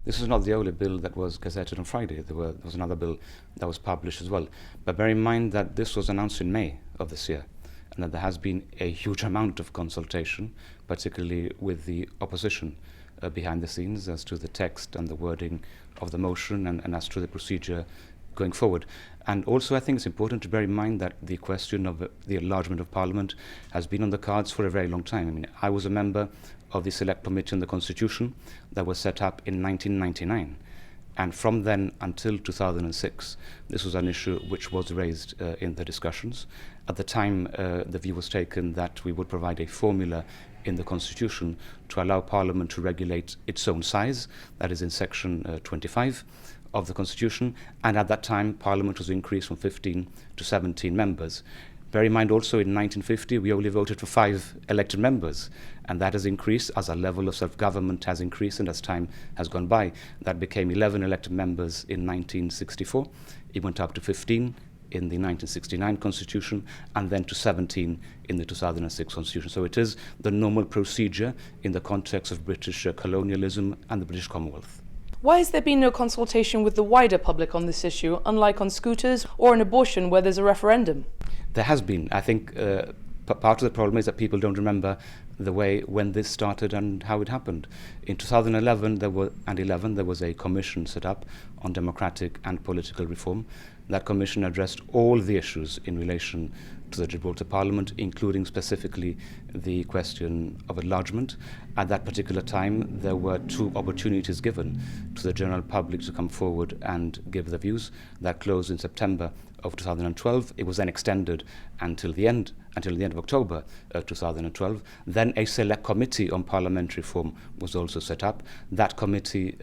This is not the only bill that was gazetted on Friday. There was another bill that was published as well. But bear in mind that this was announced in May of this year, and that there has been a huge amount of consultation, particularly with the opposition behind the scenes, as to the text and the wording of the motion and as to the procedure going forward. And also I think it's important to bear in mind that the question of the enlargement of Parliament has been on the cards for a very long time. I mean, I was a member of the Select Committee on the Constitution that was set up in 1999. And from then until 2006, this was an issue which was raised in the discussions. At the time, the view was taken that we would provide a formula in the Constitution to allow Parliament to regulate its own size, that is in Section 25 of the Constitution, and at that time Parliament was increased from 15 to 17 members. Bear in mind also in 1950 we only voted for 5 elected members, and that has increased as our level of self-government has increased and as time has gone by. That became 11 elected members in 1964, it went up to 15 in the 1969 Constitution, and then to 17 in the 2006 Constitution. So it is the normal procedure in the context of British colonialism and the British Commonwealth. Why has there been no consultation with the wider public on this issue, unlike on scooters or on abortion where there's a referendum? There has been. I think part of the problem is that people don't remember the way when this started and how it happened. In 2011 there was a commission set up on democratic and political reform. That commission addressed all the issues in relation to the Gibraltar Parliament, including specifically the question of enlargement. At that particular time, there were 2 opportunities given to the general public to come forward and give their views. That closed in September of 2012. It was then extended until the end of October 2012. Then a select committee on parliamentary reform was also set up. That committee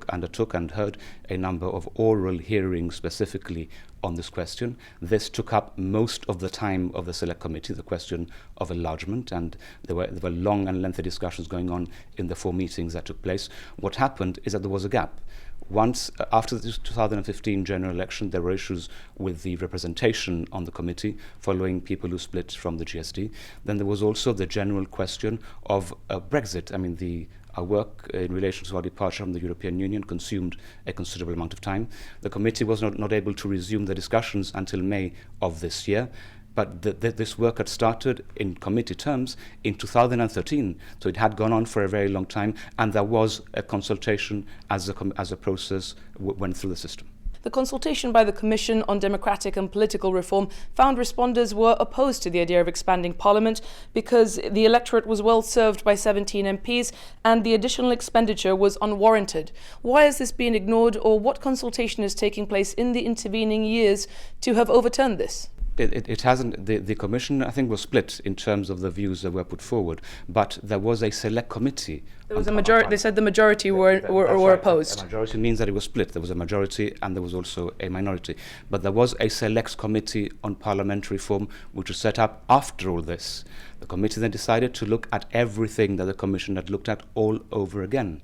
undertook and heard a number of oral hearings specifically on this question. This took up most of the time of the Select Committee, the question of enlargement, and there were long and lengthy discussions going on in the 4 meetings that took place. What happened is that there was a gap. Once, after the 2015 general election, there were issues with the representation on the committee following people who split from the GSD. Then there was also the general question of Brexit. I mean, our work in relation to our departure from the European Union consumed a considerable amount of time. The committee was not able to resume the discussions until May of this year, but this work had started in committee terms in 2013, so it had gone on for a very long time, and there was a consultation as a process went through the system. The consultation by the Commission on Democratic and Political Reform found respondents were opposed to the idea of expanding Parliament because the electorate was well served by 17 MPs and the additional expenditure was unwarranted. Why has this been ignored, or what consultation is taking place in the intervening years to have overturned this? It hasn't. The Commission, I think, was split in terms of the views that were put forward, but there was a select committee. There was a majority. They said the majority were opposed. A majority means that it was split. There was a majority and there was also a minority. But there was a select committee on parliamentary reform which was set up after all this. The committee then decided to look at everything that the Commission had looked at all over again.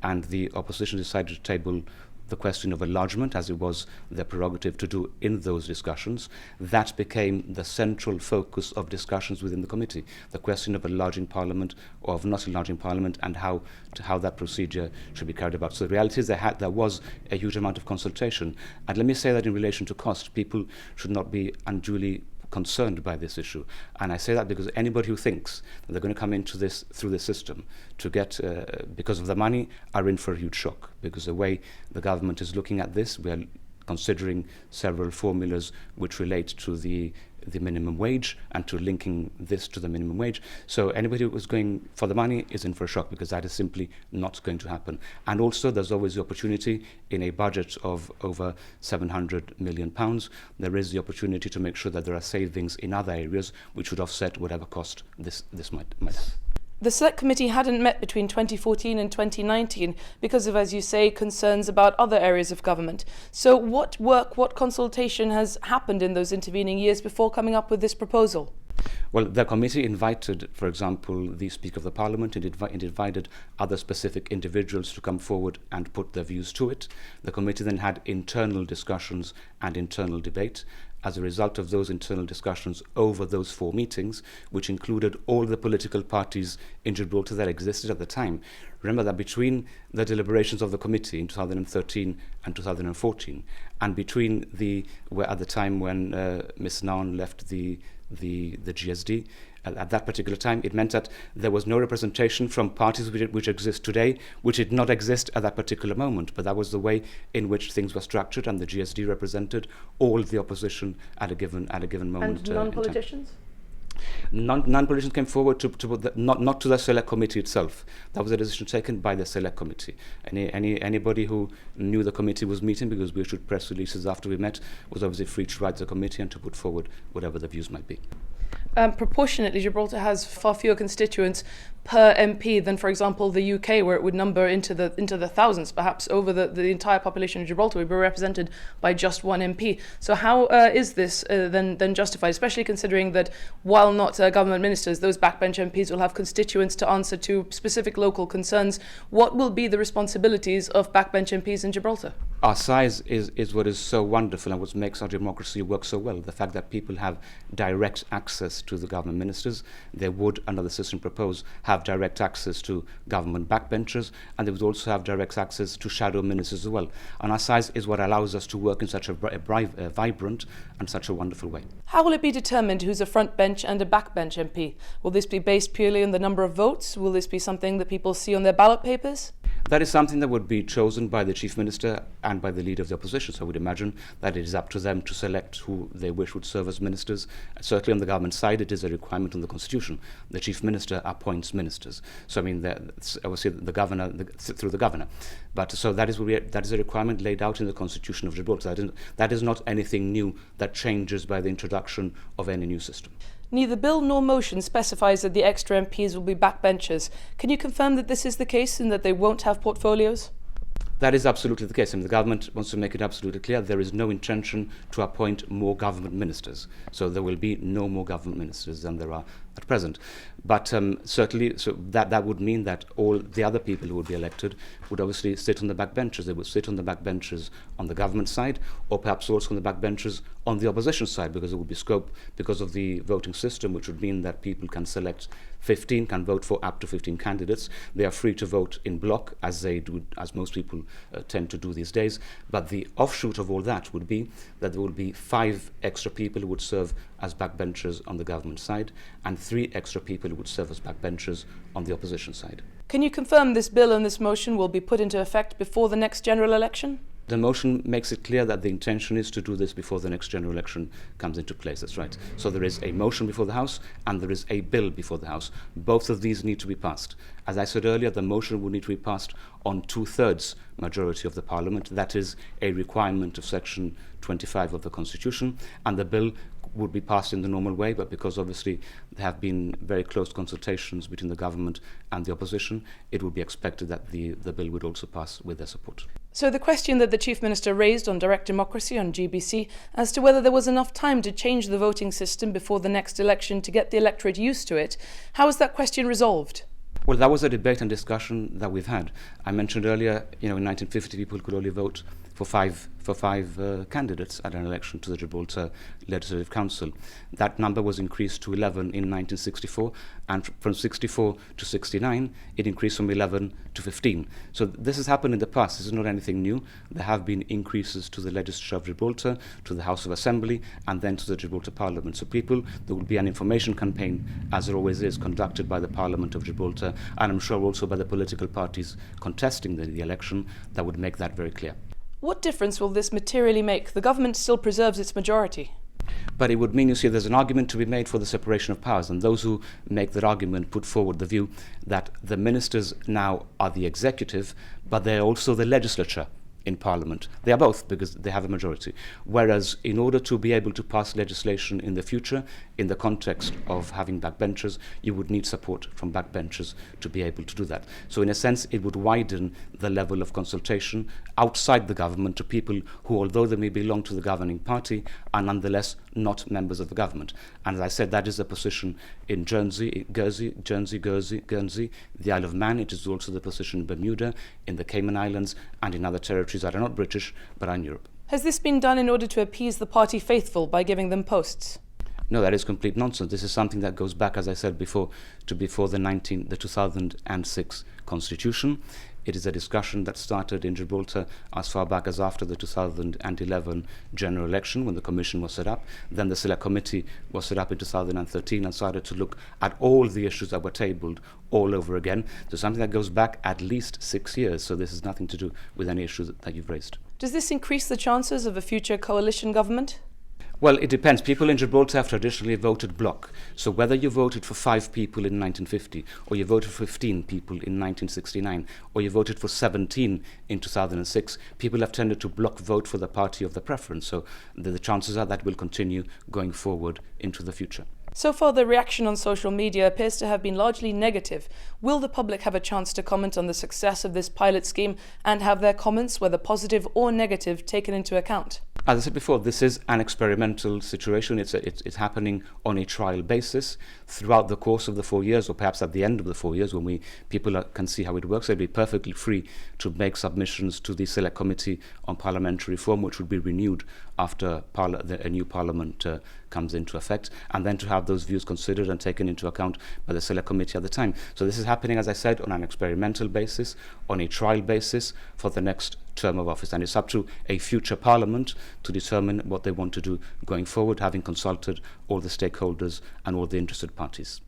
And the opposition decided to table the question of enlargement, as it was their prerogative to do in those discussions. That became the central focus of discussions within the committee, the question of enlarging Parliament or of not enlarging Parliament, and how that procedure should be carried about. So the reality is there was a huge amount of consultation. And let me say that in relation to cost, people should not be unduly concerned by this issue. And I say that because anybody who thinks that they're going to come into this through the system to get, because of the money, are in for a huge shock. Because the way the government is looking at this, we are considering several formulas which relate to the minimum wage and to linking this to the minimum wage. So anybody who is going for the money is in for a shock, because that is simply not going to happen. And also there's always the opportunity in a budget of over £700 million, there is the opportunity to make sure that there are savings in other areas which would offset whatever cost this might have. The Select Committee hadn't met between 2014 and 2019 because of, as you say, concerns about other areas of government. So what consultation has happened in those intervening years before coming up with this proposal? Well, the committee invited, for example, the Speaker of the Parliament, and it invited other specific individuals to come forward and put their views to it. The committee then had internal discussions and internal debate, as a result of those internal discussions over those 4 meetings, which included all the political parties in Gibraltar that existed at the time. Remember that between the deliberations of the committee in 2013 and 2014, and between at the time when Ms. Naun left the GSD, at that particular time, it meant that there was no representation from parties which exist today, which did not exist at that particular moment. But that was the way in which things were structured, and the GSD represented all the opposition at a given moment. And non-politicians? Non-politicians came forward not to the select committee itself. That was a decision taken by the select committee. Anybody who knew the committee was meeting, because we issued press releases after we met, was obviously free to write to the committee and to put forward whatever the views might be. Proportionately, Gibraltar has far fewer constituents per MP than, for example, the UK, where it would number into the thousands. Perhaps over the entire population of Gibraltar would be represented by just 1 MP. So how is this then justified, especially considering that while not government ministers, those backbench MPs will have constituents to answer to specific local concerns? What will be the responsibilities of backbench MPs in Gibraltar? Our size is what is so wonderful and what makes our democracy work so well. The fact that people have direct access to the government ministers. They would, under the system proposed, have direct access to government backbenchers, and they would also have direct access to shadow ministers as well. And our size is what allows us to work in such a vibrant and such a wonderful way. How will it be determined who's a front bench and a backbench MP? Will this be based purely on the number of votes? Will this be something that people see on their ballot papers? That is something that would be chosen by the Chief Minister and by the Leader of the Opposition. So I would imagine that it is up to them to select who they wish would serve as ministers. Certainly on the government side, it is a requirement in the Constitution. The Chief Minister appoints ministers. So I mean, obviously the governor, through the governor. But so that is a requirement laid out in the Constitution of Gibraltar. That is not anything new that changes by the introduction of any new system. Neither bill nor motion specifies that the extra MPs will be backbenchers. Can you confirm that this is the case and that they won't have portfolios? That is absolutely the case. I mean, the government wants to make it absolutely clear there is no intention to appoint more government ministers. So there will be no more government ministers than there are at present. But certainly, so that would mean that all the other people who would be elected would obviously sit on the backbenchers. They would sit on the backbenchers on the government side, or perhaps also on the backbenchers on the opposition side, because there would be scope because of the voting system, which would mean that people can select 15, can vote for up to 15 candidates. They are free to vote in block, as they do, as most people tend to do these days. But the offshoot of all that would be that there would be 5 extra people who would serve as backbenchers on the government side, and 3 extra people who would serve as backbenchers on the opposition side. Can you confirm this bill and this motion will be put into effect before the next general election? The motion makes it clear that the intention is to do this before the next general election comes into place. That's right. So there is a motion before the House and there is a bill before the House. Both of these need to be passed. As I said earlier, the motion would need to be passed on 2/3 majority of the Parliament. That is a requirement of Section 25 of the Constitution, and the bill would be passed in the normal way, but because obviously there have been very close consultations between the government and the opposition, it would be expected that the bill would also pass with their support. So the question that the Chief Minister raised on direct democracy on GBC as to whether there was enough time to change the voting system before the next election to get the electorate used to it, how is that question resolved? Well, that was a debate and discussion that we've had. I mentioned earlier, in 1950 people could only vote for five candidates at an election to the Gibraltar Legislative Council. That number was increased to 11 in 1964, and from 64 to 69, it increased from 11 to 15. So this has happened in the past. This is not anything new. There have been increases to the Legislature of Gibraltar, to the House of Assembly, and then to the Gibraltar Parliament. So there will be an information campaign, as there always is, conducted by the Parliament of Gibraltar, and I'm sure also by the political parties contesting the election, that would make that very clear. What difference will this materially make? The government still preserves its majority. But it would mean, you see, there's an argument to be made for the separation of powers, and those who make that argument put forward the view that the ministers now are the executive, but they're also the legislature in Parliament. They are both because they have a majority. Whereas in order to be able to pass legislation in the future, in the context of having backbenchers, you would need support from backbenchers to be able to do that. So in a sense, it would widen the level of consultation outside the government to people who, although they may belong to the governing party, are nonetheless not members of the government. And as I said, that is the position in Guernsey, the Isle of Man. It is also the position in Bermuda, in the Cayman Islands, and in other territories that are not British, but are in Europe. Has this been done in order to appease the party faithful by giving them posts? No, that is complete nonsense. This is something that goes back, as I said before, to before the 2006 Constitution. It is a discussion that started in Gibraltar as far back as after the 2011 general election, when the commission was set up. Then the Select Committee was set up in 2013 and started to look at all the issues that were tabled all over again. So something that goes back at least 6 years. So this has nothing to do with any issues that you've raised. Does this increase the chances of a future coalition government? Well, it depends. People in Gibraltar have traditionally voted bloc. So whether you voted for 5 people in 1950, or you voted for 15 people in 1969, or you voted for 17 in 2006, people have tended to bloc vote for the party of their preference. So the chances are that will continue going forward into the future. So far, the reaction on social media appears to have been largely negative. Will the public have a chance to comment on the success of this pilot scheme and have their comments, whether positive or negative, taken into account? As I said before, this is an experimental situation. It's happening on a trial basis throughout the course of the 4 years, or perhaps at the end of the 4 years, when people can see how it works. They'll be perfectly free to make submissions to the Select Committee on Parliamentary Reform, which will be renewed after a new Parliament comes into effect, and then to have those views considered and taken into account by the Select Committee at the time. So this is happening, as I said, on an experimental basis, on a trial basis for the next term of office, and it's up to a future Parliament to determine what they want to do going forward, having consulted all the stakeholders and all the interested parties.